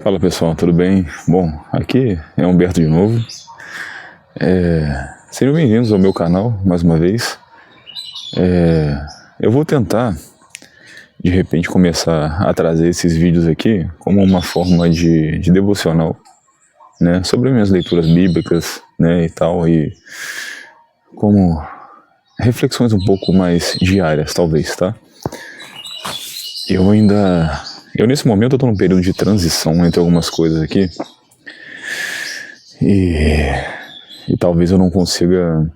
Fala pessoal, tudo bem? Bom, aqui é Humberto de novo. Sejam bem-vindos ao meu canal mais uma vez. Eu vou tentar, de repente, começar a trazer esses vídeos aqui como uma forma de devocional, né? Sobre minhas leituras bíblicas, né, e tal, e como reflexões um pouco mais diárias, talvez, tá? Eu nesse momento eu tô num período de transição entre algumas coisas aqui e talvez eu não consiga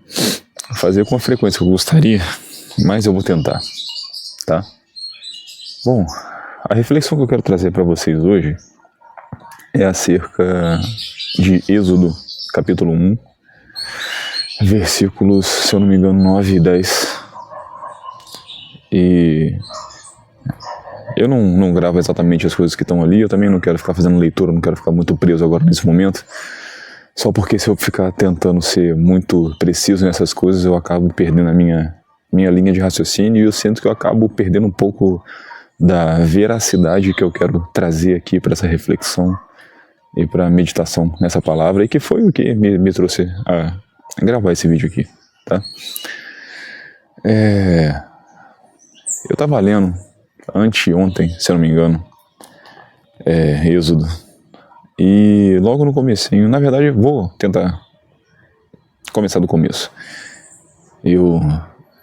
fazer com a frequência que eu gostaria, mas eu vou tentar, tá? Bom, a reflexão que eu quero trazer para vocês hoje é acerca de Êxodo, capítulo 1, versículos, se eu não me engano, 9 e 10. E eu não gravo exatamente as coisas que estão ali, eu também não quero ficar fazendo leitura, não quero ficar muito preso agora nesse momento, só porque se eu ficar tentando ser muito preciso nessas coisas, eu acabo perdendo a minha linha de raciocínio e eu sinto que eu acabo perdendo um pouco da veracidade que eu quero trazer aqui para essa reflexão e para a meditação nessa palavra, e que foi o que me trouxe a gravar esse vídeo aqui, tá? Eu estava lendo anteontem, se eu não me engano, Êxodo, e logo no comecinho, na verdade eu vou tentar começar do começo. Eu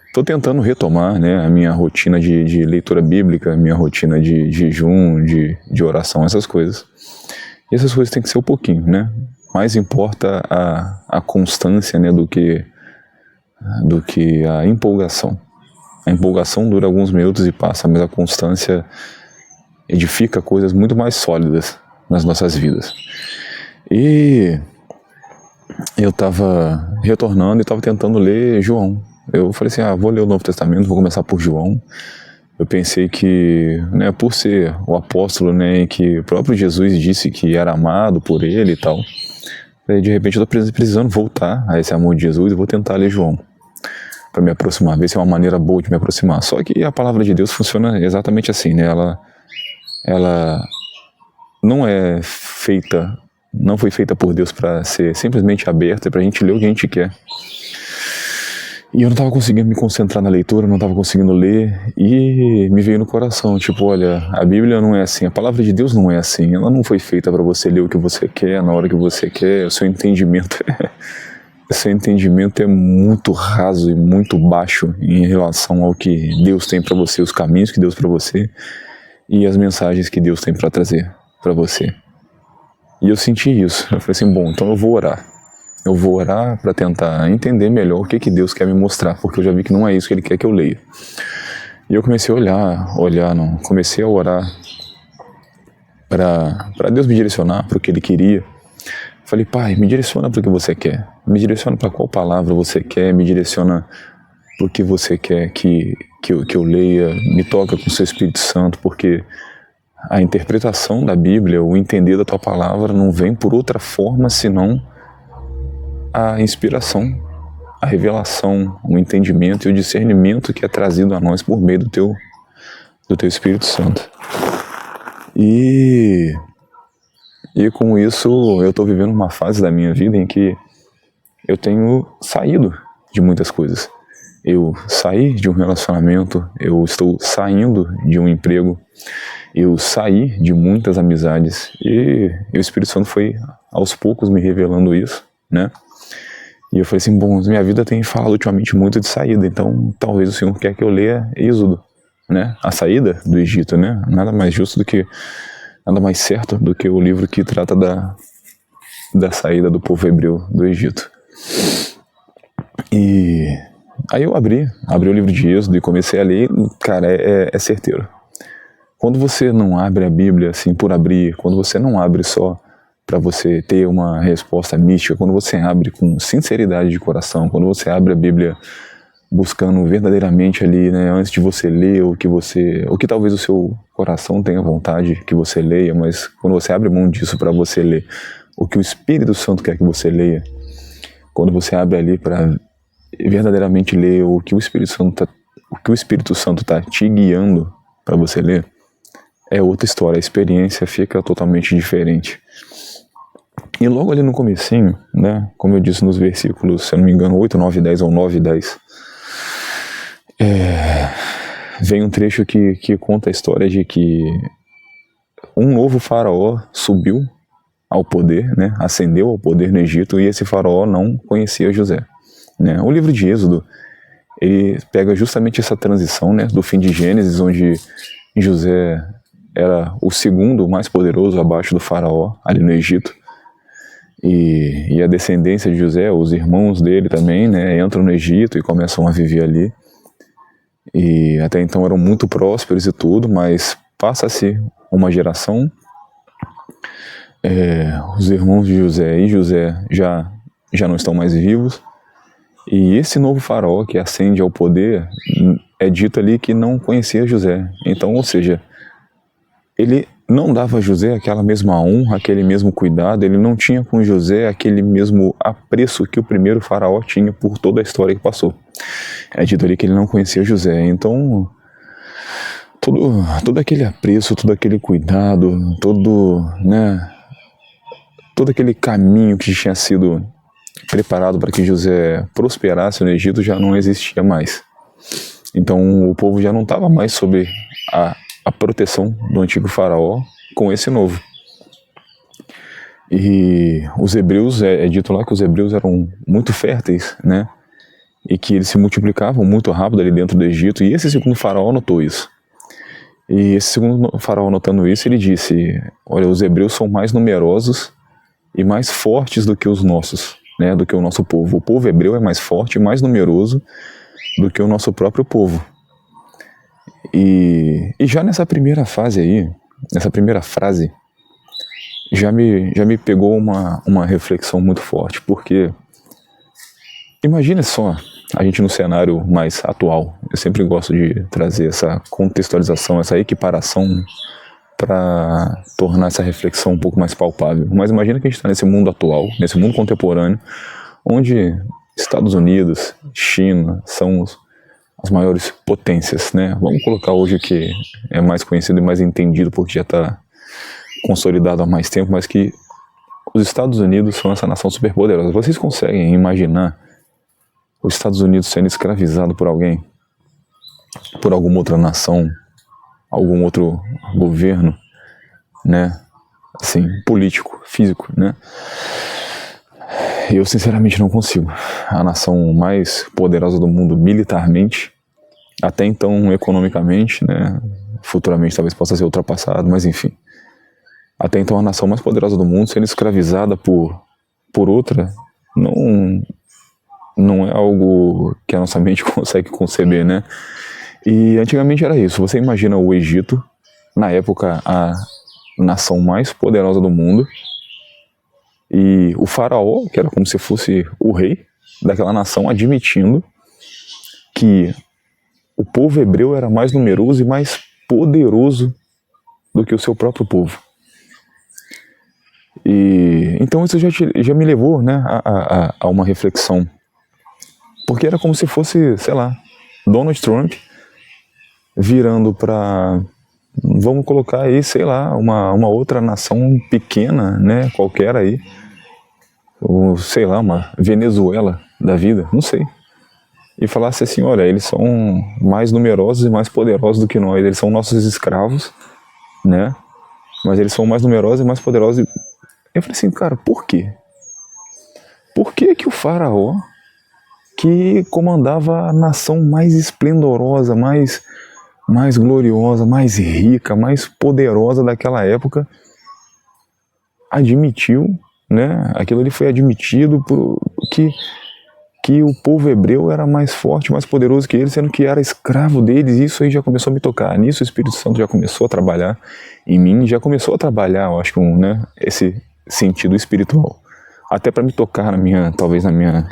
estou tentando retomar, né, a minha rotina de leitura bíblica, minha rotina de jejum, de oração, essas coisas. E essas coisas têm que ser um pouquinho, né? Mais importa a constância, né, do que a empolgação. A empolgação dura alguns minutos e passa, mas a constância edifica coisas muito mais sólidas nas nossas vidas. E eu estava retornando e estava tentando ler João. Eu falei assim, vou ler o Novo Testamento, vou começar por João. Eu pensei que, né, por ser o apóstolo, né, que o próprio Jesus disse que era amado por ele e tal, de repente eu estou precisando voltar a esse amor de Jesus e vou tentar ler João, para me aproximar, ver se é uma maneira boa de me aproximar. Só que a palavra de Deus funciona exatamente assim, né? Ela não é feita, não foi feita por Deus para ser simplesmente aberta, para a gente ler o que a gente quer. E eu não estava conseguindo me concentrar na leitura, não estava conseguindo ler, e me veio no coração, tipo, olha, a Bíblia não é assim, a palavra de Deus não é assim, ela não foi feita para você ler o que você quer, na hora que você quer, o seu entendimento é muito raso e muito baixo em relação ao que Deus tem para você, os caminhos que Deus tem para você e as mensagens que Deus tem para trazer para você. E eu senti isso. Eu falei assim, bom, então eu vou orar. Eu vou orar para tentar entender melhor o que Deus quer me mostrar, porque eu já vi que não é isso que Ele quer que eu leia. E eu comecei a comecei a orar para Deus me direcionar para o que Ele queria. Falei, Pai, me direciona para o que você quer, me direciona para qual palavra você quer, me direciona para o que você quer que eu leia, me toca com o seu Espírito Santo, porque a interpretação da Bíblia, o entender da tua palavra não vem por outra forma senão a inspiração, a revelação, o entendimento e o discernimento que é trazido a nós por meio do teu Espírito Santo. E com isso eu estou vivendo uma fase da minha vida em que eu tenho saído de muitas coisas. Eu saí de um relacionamento, eu estou saindo de um emprego, eu saí de muitas amizades e o Espírito Santo foi aos poucos me revelando isso, né? E eu falei assim, bom, minha vida tem falado ultimamente muito de saída, então talvez o Senhor quer que eu leia Êxodo, né? A saída do Egito, né? Nada mais certo do que o livro que trata da saída do povo hebreu do Egito. E aí eu abri o livro de Êxodo e comecei a ler, cara, é certeiro. Quando você não abre a Bíblia assim por abrir, quando você não abre só para você ter uma resposta mística, quando você abre com sinceridade de coração, quando você abre a Bíblia buscando verdadeiramente ali, né, antes de você ler o que talvez o seu coração tenha vontade que você leia, mas quando você abre mão disso para você ler o que o Espírito Santo quer que você leia, quando você abre ali para verdadeiramente ler o que o Espírito Santo está te guiando para você ler, é outra história, a experiência fica totalmente diferente. E logo ali no comecinho, né, como eu disse nos versículos, se eu não me engano, 8, 9 e 10 ou 9 e 10, vem um trecho que conta a história de que um novo faraó subiu ao poder, né, ascendeu ao poder no Egito, e esse faraó não conhecia José. Né? O livro de Êxodo, ele pega justamente essa transição, né, do fim de Gênesis, onde José era o segundo mais poderoso abaixo do faraó, ali no Egito, e a descendência de José, os irmãos dele também, né, entram no Egito e começam a viver ali, e até então eram muito prósperos e tudo, mas passa-se uma geração, os irmãos de José e José já não estão mais vivos, e esse novo faraó que ascende ao poder, é dito ali que não conhecia José. Então, ou seja, ele não dava a José aquela mesma honra, aquele mesmo cuidado, ele não tinha com José aquele mesmo apreço que o primeiro faraó tinha por toda a história que passou. É dito ali que ele não conhecia José. Então, todo aquele apreço, todo aquele cuidado, todo aquele caminho que tinha sido preparado para que José prosperasse no Egito já não existia mais. Então o povo já não estava mais sob a proteção do antigo faraó com esse novo. E os hebreus, é dito lá que os hebreus eram muito férteis, né? E que eles se multiplicavam muito rápido ali dentro do Egito, e esse segundo faraó notou isso. E esse segundo faraó notando isso, ele disse: olha, os hebreus são mais numerosos e mais fortes do que os nossos, né, do que o nosso povo. O povo hebreu é mais forte e mais numeroso do que o nosso próprio povo. E já nessa primeira fase aí, nessa primeira frase, já me pegou uma reflexão muito forte, porque imagine só a gente no cenário mais atual. Eu sempre gosto de trazer essa contextualização, essa equiparação para tornar essa reflexão um pouco mais palpável. Mas imagina que a gente está nesse mundo atual, nesse mundo contemporâneo, onde Estados Unidos, China são as maiores potências, né? Vamos colocar hoje o que é mais conhecido e mais entendido porque já está consolidado há mais tempo, mas que os Estados Unidos são essa nação superpoderosa. Vocês conseguem imaginar os Estados Unidos sendo escravizado por alguém? Por alguma outra nação? Algum outro governo, né, assim, político, físico, né? Eu sinceramente não consigo. A nação mais poderosa do mundo militarmente, até então economicamente, né, futuramente talvez possa ser ultrapassado, mas enfim. Até então a nação mais poderosa do mundo sendo escravizada por outra, não é algo que a nossa mente consegue conceber, né? E antigamente era isso. Você imagina o Egito, na época a nação mais poderosa do mundo, e o faraó, que era como se fosse o rei daquela nação, admitindo que o povo hebreu era mais numeroso e mais poderoso do que o seu próprio povo. E então isso já me levou, né, a uma reflexão, porque era como se fosse, sei lá, Donald Trump virando para, vamos colocar aí, sei lá, uma outra nação pequena, né, qualquer aí, ou sei lá, uma Venezuela da vida, não sei, e falasse assim: olha, eles são mais numerosos e mais poderosos do que nós, eles são nossos escravos, né, mas eles são mais numerosos e mais poderosos. Eu falei assim, cara, por quê? Por que o faraó, que comandava a nação mais esplendorosa, mais gloriosa, mais rica, mais poderosa daquela época, admitiu, né? Aquilo ali foi admitido que o povo hebreu era mais forte, mais poderoso que ele, sendo que era escravo deles. Isso aí já começou a me tocar. Nisso o Espírito Santo já começou a trabalhar em mim, já começou a trabalhar, eu acho, né, esse sentido espiritual, até para me tocar talvez na minha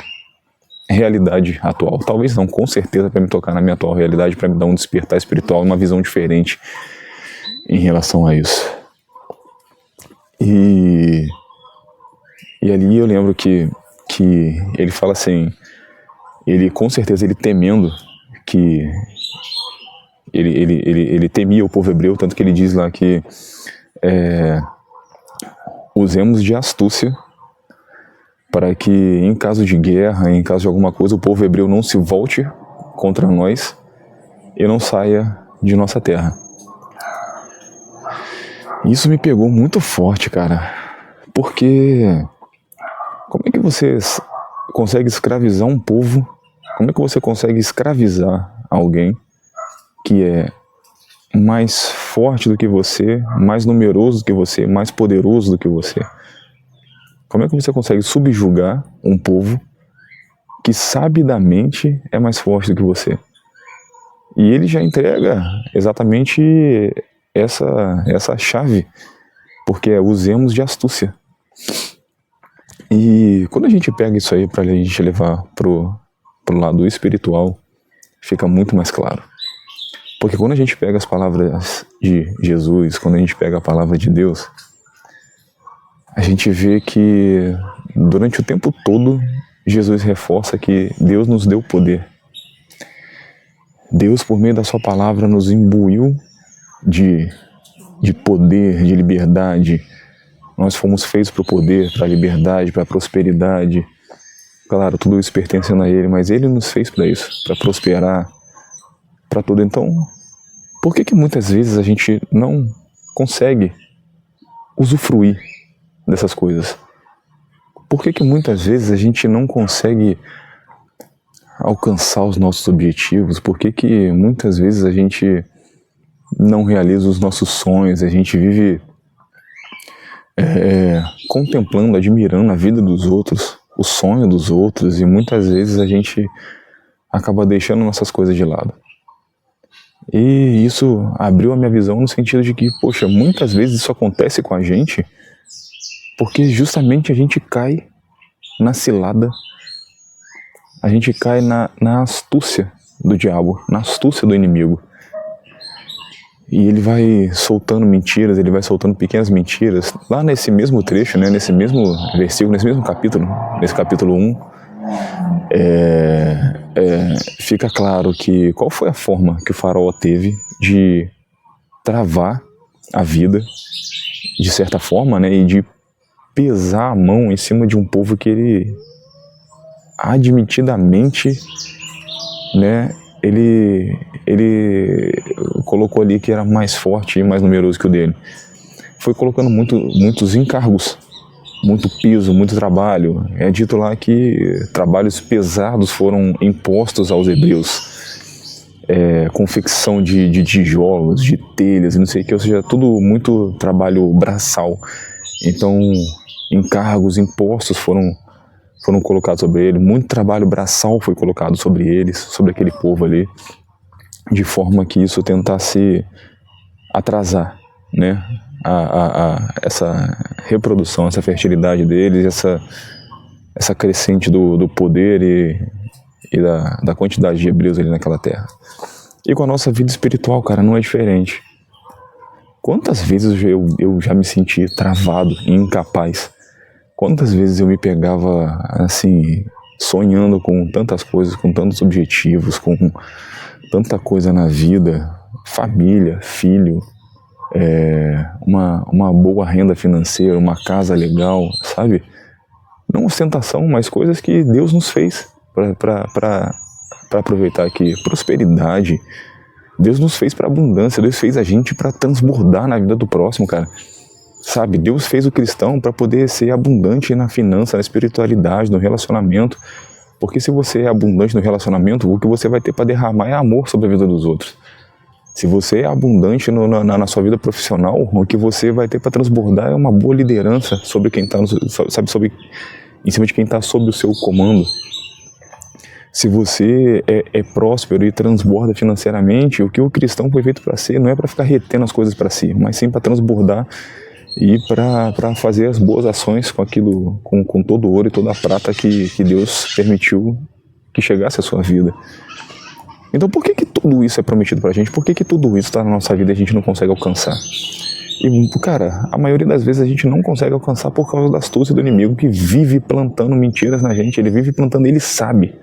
realidade atual. Talvez não, com certeza para me tocar na minha atual realidade, para me dar um despertar espiritual, uma visão diferente em relação a isso. E ali eu lembro que ele fala assim, ele com certeza ele temendo que ele temia o povo hebreu, tanto que ele diz lá que usemos de astúcia para que em caso de guerra, em caso de alguma coisa, o povo hebreu não se volte contra nós e não saia de nossa terra. Isso me pegou muito forte, cara, porque como é que você consegue escravizar um povo? Como é que você consegue escravizar alguém que é mais forte do que você, mais numeroso do que você, mais poderoso do que você? Como é que você consegue subjugar um povo que sabidamente é mais forte do que você? E ele já entrega exatamente essa chave, porque usemos de astúcia. E quando a gente pega isso aí para a gente levar pro lado espiritual, fica muito mais claro. Porque quando a gente pega as palavras de Jesus, quando a gente pega a palavra de Deus, a gente vê que durante o tempo todo Jesus reforça que Deus nos deu poder. Deus, por meio da sua palavra, nos imbuiu de poder, de liberdade. Nós fomos feitos para o poder, para a liberdade, para a prosperidade. Claro, tudo isso pertencendo a Ele, mas Ele nos fez para isso, para prosperar, para tudo. Então, por que muitas vezes a gente não consegue usufruir dessas coisas? Por que muitas vezes a gente não consegue alcançar os nossos objetivos? Por que muitas vezes a gente não realiza os nossos sonhos? A gente vive contemplando, admirando a vida dos outros, o sonho dos outros, e muitas vezes a gente acaba deixando nossas coisas de lado. E isso abriu a minha visão no sentido de que, poxa, muitas vezes isso acontece com a gente porque justamente a gente cai na cilada, a gente cai na astúcia do diabo, na astúcia do inimigo. E ele vai soltando mentiras, ele vai soltando pequenas mentiras. Lá nesse mesmo trecho, né, nesse mesmo versículo, nesse mesmo capítulo, nesse capítulo 1, fica claro que qual foi a forma que o faraó teve de travar a vida, de certa forma, né, e de pesar a mão em cima de um povo que ele admitidamente, né, ele colocou ali que era mais forte e mais numeroso que o dele. Foi colocando muitos encargos, muito peso, muito trabalho. É dito lá que trabalhos pesados foram impostos aos hebreus, confecção de tijolos, de telhas, não sei o que, ou seja, tudo muito trabalho braçal. Então, encargos, impostos foram colocados sobre ele, muito trabalho braçal foi colocado sobre eles, sobre aquele povo ali, de forma que isso tentasse atrasar, né, essa reprodução, essa fertilidade deles, essa crescente do poder e da quantidade de hebreus ali naquela terra. E com a nossa vida espiritual, cara, não é diferente. Quantas vezes eu já me senti travado e incapaz? Quantas vezes eu me pegava assim, sonhando com tantas coisas, com tantos objetivos, com tanta coisa na vida, família, filho, uma boa renda financeira, uma casa legal, sabe? Não ostentação, mas coisas que Deus nos fez para aproveitar aqui. Prosperidade. Deus nos fez para abundância, Deus fez a gente para transbordar na vida do próximo, cara. Sabe, Deus fez o cristão para poder ser abundante na finança, na espiritualidade, no relacionamento. Porque se você é abundante no relacionamento, o que você vai ter para derramar é amor sobre a vida dos outros. Se você é abundante na sua vida profissional, o que você vai ter para transbordar é uma boa liderança sobre quem está, sabe, em cima de quem está sob o seu comando. Se você é próspero e transborda financeiramente, o que o cristão foi feito para ser não é para ficar retendo as coisas para si, mas sim para transbordar e para fazer as boas ações com aquilo, com todo o ouro e toda a prata que Deus permitiu que chegasse à sua vida. Então por que tudo isso é prometido pra gente? Por que tudo isso está na nossa vida e a gente não consegue alcançar? E, cara, a maioria das vezes a gente não consegue alcançar por causa da astúcia do inimigo que vive plantando mentiras na gente. Ele vive plantando, ele sabe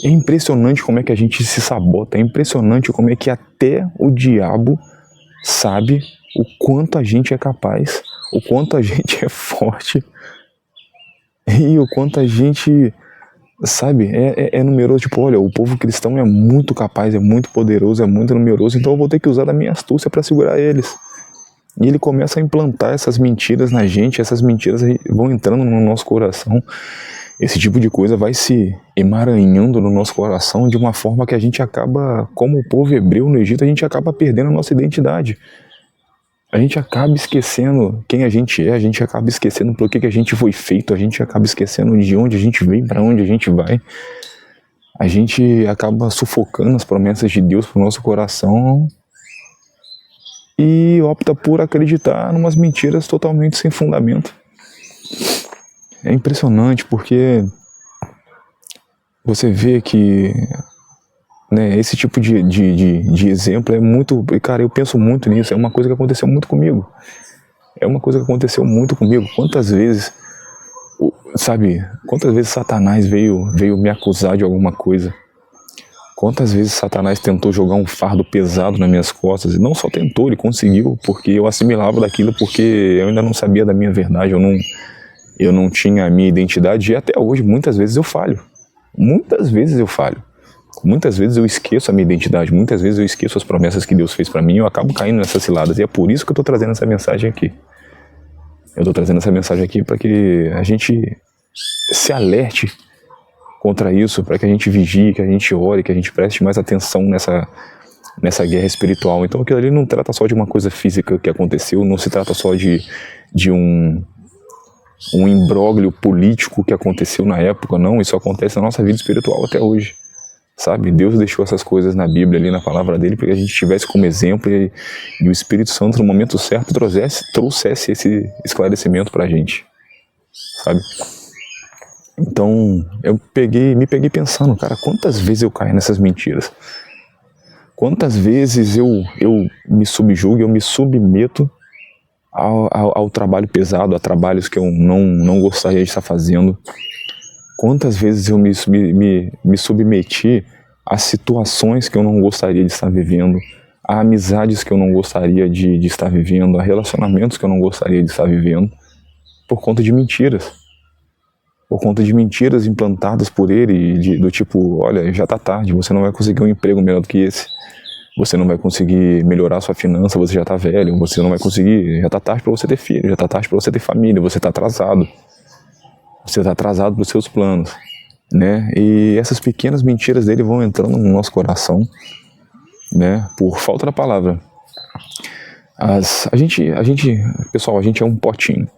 É impressionante como é que a gente se sabota, é impressionante como é que até o diabo sabe o quanto a gente é capaz, o quanto a gente é forte e o quanto a gente, sabe, é numeroso. Tipo, olha, o povo cristão é muito capaz, é muito poderoso, é muito numeroso, então eu vou ter que usar da minha astúcia para segurar eles. E ele começa a implantar essas mentiras na gente, essas mentiras vão entrando no nosso coração. Esse tipo de coisa vai se emaranhando no nosso coração de uma forma que a gente acaba, como o povo hebreu no Egito, a gente acaba perdendo a nossa identidade. A gente acaba esquecendo quem a gente acaba esquecendo por que a gente foi feito, a gente acaba esquecendo de onde a gente veio, para onde a gente vai. A gente acaba sufocando as promessas de Deus para o nosso coração e opta por acreditar em umas mentiras totalmente sem fundamento. É impressionante porque você vê que, né, esse tipo de exemplo é muito... Cara, eu penso muito nisso, é uma coisa que aconteceu muito comigo. Quantas vezes, sabe, quantas vezes Satanás veio me acusar de alguma coisa? Quantas vezes Satanás tentou jogar um fardo pesado nas minhas costas? E não só tentou, ele conseguiu, porque eu assimilava daquilo, porque eu ainda não sabia da minha verdade, eu não tinha a minha identidade, e até hoje muitas vezes eu falho. Muitas vezes eu esqueço a minha identidade, muitas vezes eu esqueço as promessas que Deus fez para mim, eu acabo caindo nessas ciladas, e é por isso que eu estou trazendo essa mensagem aqui. Eu estou trazendo essa mensagem aqui para que a gente se alerte contra isso, para que a gente vigie, que a gente ore, que a gente preste mais atenção nessa guerra espiritual. Então aquilo ali não trata só de uma coisa física que aconteceu, não se trata só de um imbróglio político que aconteceu na época, não, isso acontece na nossa vida espiritual até hoje, sabe? Deus deixou essas coisas na Bíblia, ali na palavra dele, para que a gente tivesse como exemplo e o Espírito Santo no momento certo trouxesse esse esclarecimento pra gente, sabe? Então eu me peguei pensando, cara, quantas vezes eu caio nessas mentiras, quantas vezes eu me subjugo, eu me submeto ao trabalho pesado, a trabalhos que eu não gostaria de estar fazendo. Quantas vezes eu me submeti a situações que eu não gostaria de estar vivendo, a amizades que eu não gostaria de estar vivendo, a relacionamentos que eu não gostaria de estar vivendo, por conta de mentiras. Por conta de mentiras implantadas por ele, do tipo, olha, já tá tarde, você não vai conseguir um emprego melhor do que esse. Você não vai conseguir melhorar sua finança, você já tá velho, você não vai conseguir, já tá tarde para você ter filho, já tá tarde para você ter família, você tá atrasado. Você tá atrasado para os seus planos, né? E essas pequenas mentiras dele vão entrando no nosso coração, né? Por falta da palavra. Pessoal, a gente é um potinho.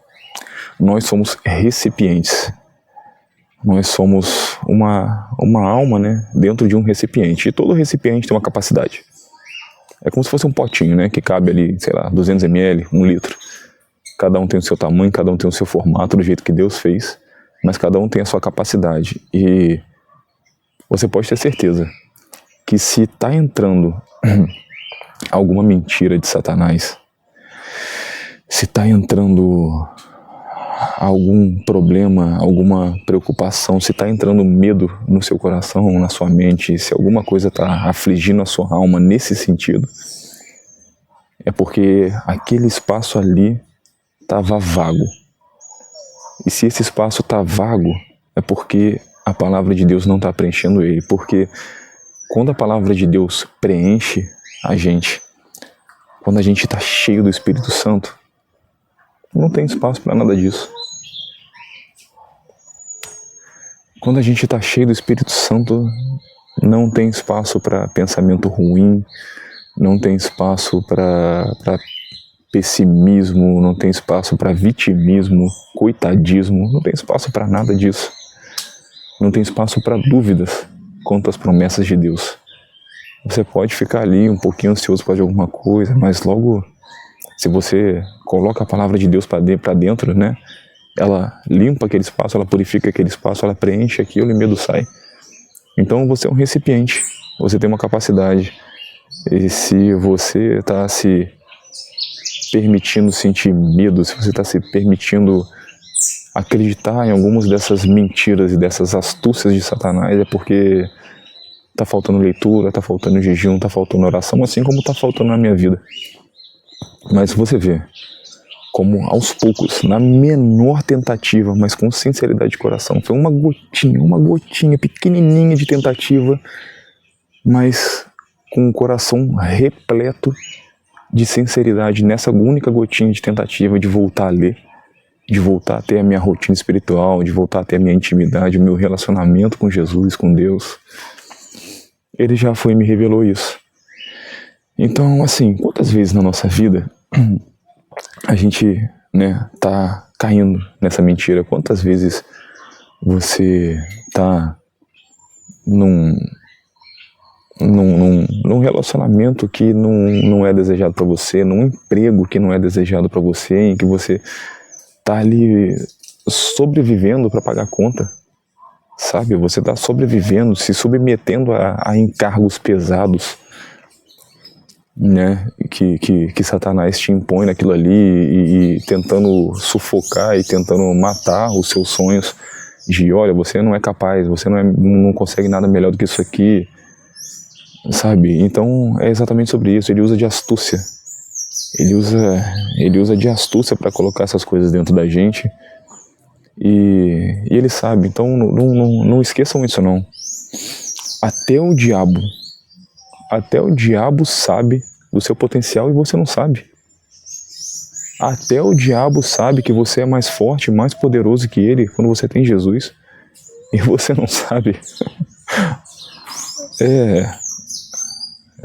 Nós somos recipientes. Nós somos uma alma, né? Dentro de um recipiente. E todo recipiente tem uma capacidade. É como se fosse um potinho, né? Que cabe ali, sei lá, 200 ml, 1 litro. Cada um tem o seu tamanho, cada um tem o seu formato, do jeito que Deus fez. Mas cada um tem a sua capacidade. E você pode ter certeza que se está entrando alguma mentira de Satanás, se está entrando algum problema, alguma preocupação, se está entrando medo no seu coração, na sua mente, se alguma coisa está afligindo a sua alma nesse sentido, é porque aquele espaço ali estava vago. E se esse espaço está vago, é porque a palavra de Deus não está preenchendo ele. Porque quando a palavra de Deus preenche a gente, quando a gente está cheio do Espírito Santo, não tem espaço para nada disso. Quando a gente está cheio do Espírito Santo, não tem espaço para pensamento ruim, não tem espaço para pessimismo, não tem espaço para vitimismo, coitadismo, não tem espaço para nada disso. Não tem espaço para dúvidas quanto às promessas de Deus. Você pode ficar ali um pouquinho ansioso por alguma coisa, mas logo, se você coloca a palavra de Deus para dentro, né? Ela limpa aquele espaço, ela purifica aquele espaço, ela preenche aquilo e medo sai. Então você é um recipiente, você tem uma capacidade. E se você está se permitindo sentir medo, se você está se permitindo acreditar em algumas dessas mentiras e dessas astúcias de Satanás, é porque tá faltando leitura, tá faltando jejum, tá faltando oração, assim como tá faltando na minha vida. Mas você vê como aos poucos, na menor tentativa, mas com sinceridade de coração, foi uma gotinha pequenininha de tentativa, mas com o coração repleto de sinceridade nessa única gotinha de tentativa de voltar a ler, de voltar a ter a minha rotina espiritual, de voltar a ter a minha intimidade, o meu relacionamento com Jesus, com Deus. Ele já foi e me revelou isso. Então, assim, quantas vezes na nossa vida a gente, né, tá caindo nessa mentira? Quantas vezes você tá num relacionamento que não é desejado para você, num emprego que não é desejado para você, em que você tá ali sobrevivendo para pagar conta, sabe? Você tá sobrevivendo, se submetendo a encargos pesados, né? Que Satanás te impõe naquilo ali e tentando sufocar e tentando matar os seus sonhos de, olha, você não é capaz, você não consegue nada melhor do que isso aqui, sabe? Então é exatamente sobre isso. Ele usa de astúcia. Ele usa de astúcia para colocar essas coisas dentro da gente. E ele sabe. Então não esqueçam isso não. Até o diabo sabe do seu potencial e você não sabe. Até o diabo sabe que você é mais forte, mais poderoso que ele quando você tem Jesus. E você não sabe.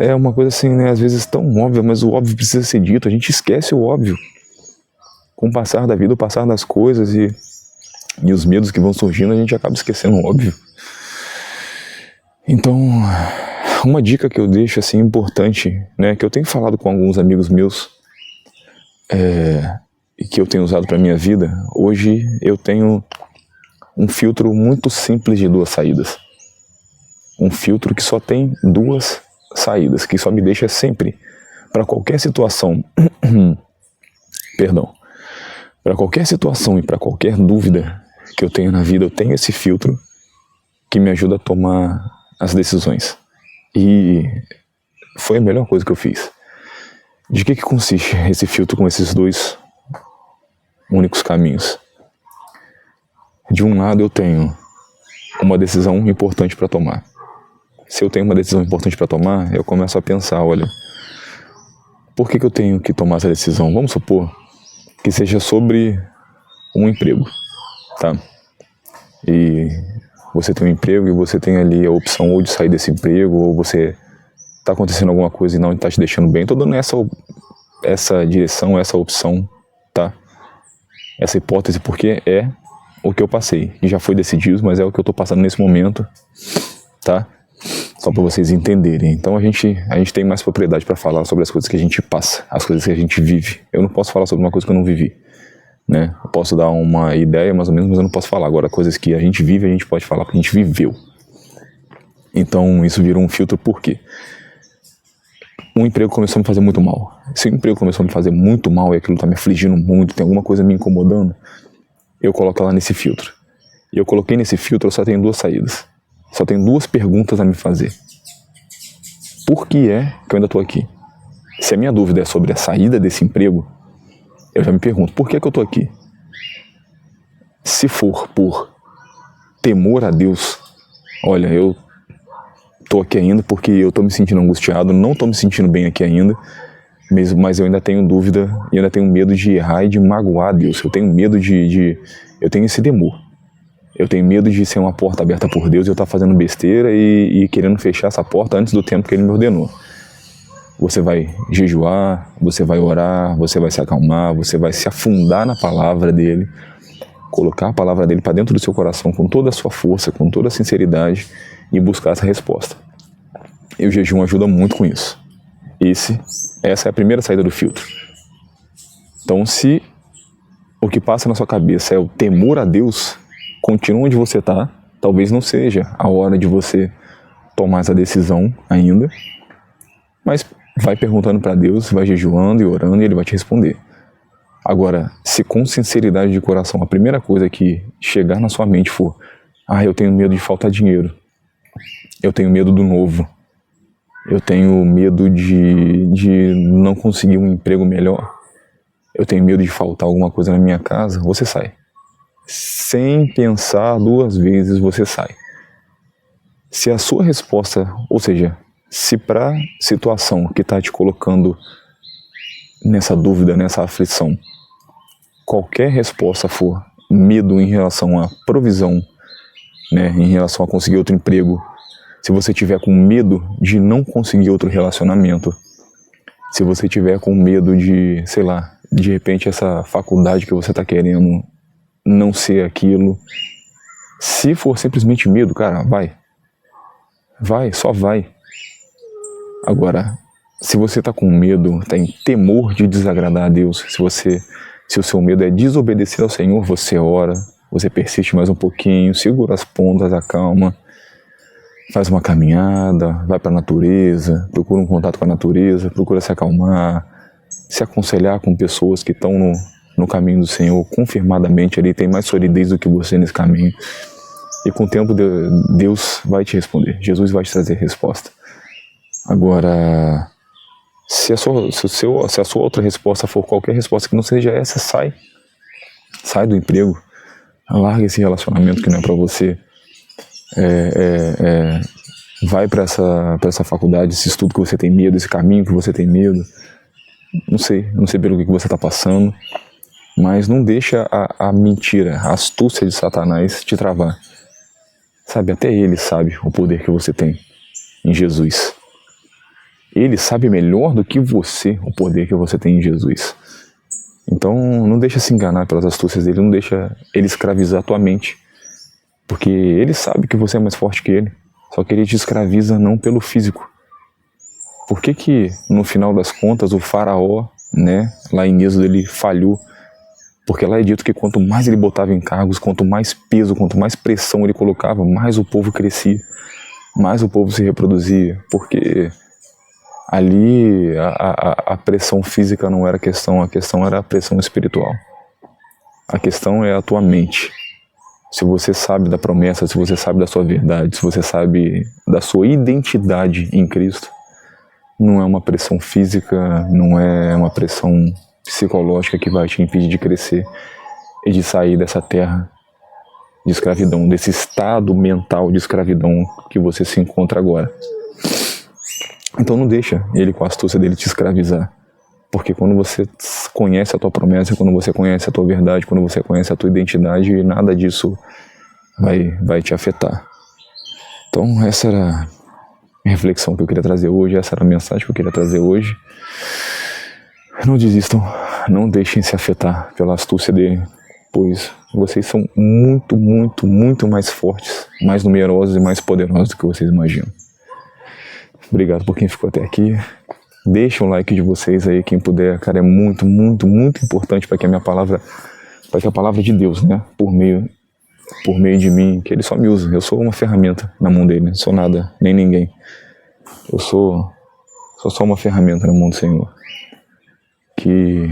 É uma coisa assim, né, às vezes tão óbvia, mas o óbvio precisa ser dito. A gente esquece o óbvio. Com o passar da vida, o passar das coisas e os medos que vão surgindo, a gente acaba esquecendo o óbvio. Então, uma dica que eu deixo assim importante, né, que eu tenho falado com alguns amigos meus, e que eu tenho usado para minha vida, hoje eu tenho um filtro muito simples de 2 saídas. Um filtro que só tem 2 saídas, que só me deixa sempre, para qualquer situação, para qualquer situação e para qualquer dúvida que eu tenho na vida, eu tenho esse filtro que me ajuda a tomar as decisões. E foi a melhor coisa que eu fiz. De que consiste esse filtro com esses 2 únicos caminhos? De um lado eu tenho uma decisão importante para tomar. Se eu tenho uma decisão importante para tomar, eu começo a pensar, olha, por que eu tenho que tomar essa decisão? Vamos supor que seja sobre um emprego, tá? E você tem um emprego e você tem ali a opção ou de sair desse emprego, ou você está acontecendo alguma coisa e não está te deixando bem. Estou dando essa direção, essa opção, tá? Essa hipótese, porque é o que eu passei. E já foi decidido, mas é o que eu estou passando nesse momento, tá? Só para vocês entenderem. Então a gente tem mais propriedade para falar sobre as coisas que a gente passa, as coisas que a gente vive. Eu não posso falar sobre uma coisa que eu não vivi, né? Eu posso dar uma ideia mais ou menos, mas eu não posso falar. Agora, coisas que a gente vive, a gente pode falar porque a gente viveu. Então isso virou um filtro. Por quê? Um emprego começou a me fazer muito mal. Se o emprego começou a me fazer muito mal e aquilo está me afligindo muito, tem alguma coisa me incomodando, eu coloco ela nesse filtro. E eu coloquei nesse filtro, eu só tenho 2 saídas. Só tenho 2 perguntas a me fazer. Por que é que eu ainda estou aqui? Se a minha dúvida é sobre a saída desse emprego, eu já me pergunto, por que é que eu estou aqui? Se for por temor a Deus, olha, eu estou aqui ainda porque eu estou me sentindo angustiado, não estou me sentindo bem aqui ainda, mas eu ainda tenho dúvida e ainda tenho medo de errar e de magoar Deus. Eu tenho medo eu tenho esse temor. Eu tenho medo de ser uma porta aberta por Deus e eu estar fazendo besteira e querendo fechar essa porta antes do tempo que Ele me ordenou. Você vai jejuar, você vai orar, você vai se acalmar, você vai se afundar na palavra dEle, colocar a palavra dEle para dentro do seu coração com toda a sua força, com toda a sinceridade e buscar essa resposta. E o jejum ajuda muito com isso. Essa é a primeira saída do filtro. Então, se o que passa na sua cabeça é o temor a Deus, continua onde você está. Talvez não seja a hora de você tomar essa decisão ainda, mas vai perguntando para Deus, vai jejuando e orando e Ele vai te responder. Agora, se com sinceridade de coração a primeira coisa que chegar na sua mente for, eu tenho medo de faltar dinheiro, Eu tenho medo do novo. Eu tenho medo de não conseguir um emprego melhor. Eu tenho medo de faltar alguma coisa na minha casa. Você sai. Sem pensar 2 vezes, você sai. Se a sua resposta, ou seja, se para a situação que está te colocando nessa dúvida, nessa aflição, qualquer resposta for medo em relação à provisão, né, em relação a conseguir outro emprego, se você tiver com medo de não conseguir outro relacionamento, se você tiver com medo de, sei lá, de repente essa faculdade que você está querendo não ser aquilo, se for simplesmente medo, cara, vai, só vai. Agora, se você está com medo, tem temor de desagradar a Deus, se o seu medo é desobedecer ao Senhor, você ora, você persiste mais um pouquinho, segura as pontas, acalma, faz uma caminhada, vai para a natureza, procura um contato com a natureza, procura se acalmar, se aconselhar com pessoas que estão no caminho do Senhor, confirmadamente ali, tem mais solidez do que você nesse caminho. E com o tempo Deus vai te responder, Jesus vai te trazer resposta. Agora, se a sua outra resposta for qualquer resposta que não seja essa, sai do emprego, larga esse relacionamento que não é para você, vai para essa faculdade, esse estudo que você tem medo, esse caminho que você tem medo, não sei pelo que você está passando, mas não deixa a mentira, a astúcia de Satanás te travar. Sabe, até ele sabe o poder que você tem em Jesus. Ele sabe melhor do que você o poder que você tem em Jesus. Então não deixa se enganar pelas astúcias dele, não deixa ele escravizar a tua mente. Porque ele sabe que você é mais forte que ele, só que ele te escraviza não pelo físico. Por que no final das contas o faraó, né, lá em Êxodo, ele falhou? Porque lá é dito que quanto mais ele botava em cargos, quanto mais peso, quanto mais pressão ele colocava, mais o povo crescia, mais o povo se reproduzia. Porque ali a pressão física não era a questão era a pressão espiritual. A questão é a tua mente. Se você sabe da promessa, se você sabe da sua verdade, se você sabe da sua identidade em Cristo, não é uma pressão física, não é uma pressão psicológica que vai te impedir de crescer e de sair dessa terra de escravidão, desse estado mental de escravidão que você se encontra agora. Então não deixa ele com a astúcia dele te escravizar, porque quando você conhece a tua promessa, quando você conhece a tua verdade, quando você conhece a tua identidade, nada disso vai te afetar. Então essa era a reflexão que eu queria trazer hoje, essa era a mensagem que eu queria trazer hoje. Não desistam, não deixem se afetar pela astúcia dele, pois vocês são muito, muito, muito mais fortes, mais numerosos e mais poderosos do que vocês imaginam. Obrigado por quem ficou até aqui. Deixa um like de vocês aí, quem puder, cara, é muito, muito, muito importante para que a palavra de Deus, né, por meio de mim, que ele só me usa. Eu sou uma ferramenta na mão dele, não sou nada, nem ninguém. Eu sou só uma ferramenta na mão do Senhor. Que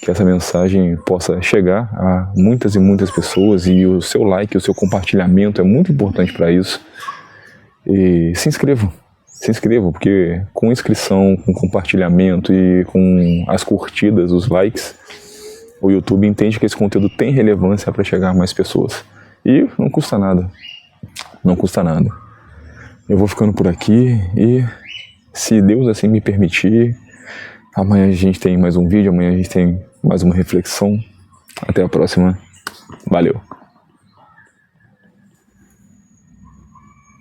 essa mensagem possa chegar a muitas e muitas pessoas, e o seu like, o seu compartilhamento é muito importante para isso. E se inscrevam, porque com inscrição, com compartilhamento e com as curtidas, os likes, o YouTube entende que esse conteúdo tem relevância para chegar a mais pessoas. E não custa nada. Eu vou ficando por aqui e, se Deus assim me permitir, amanhã a gente tem mais um vídeo, amanhã a gente tem mais uma reflexão. Até a próxima. Valeu!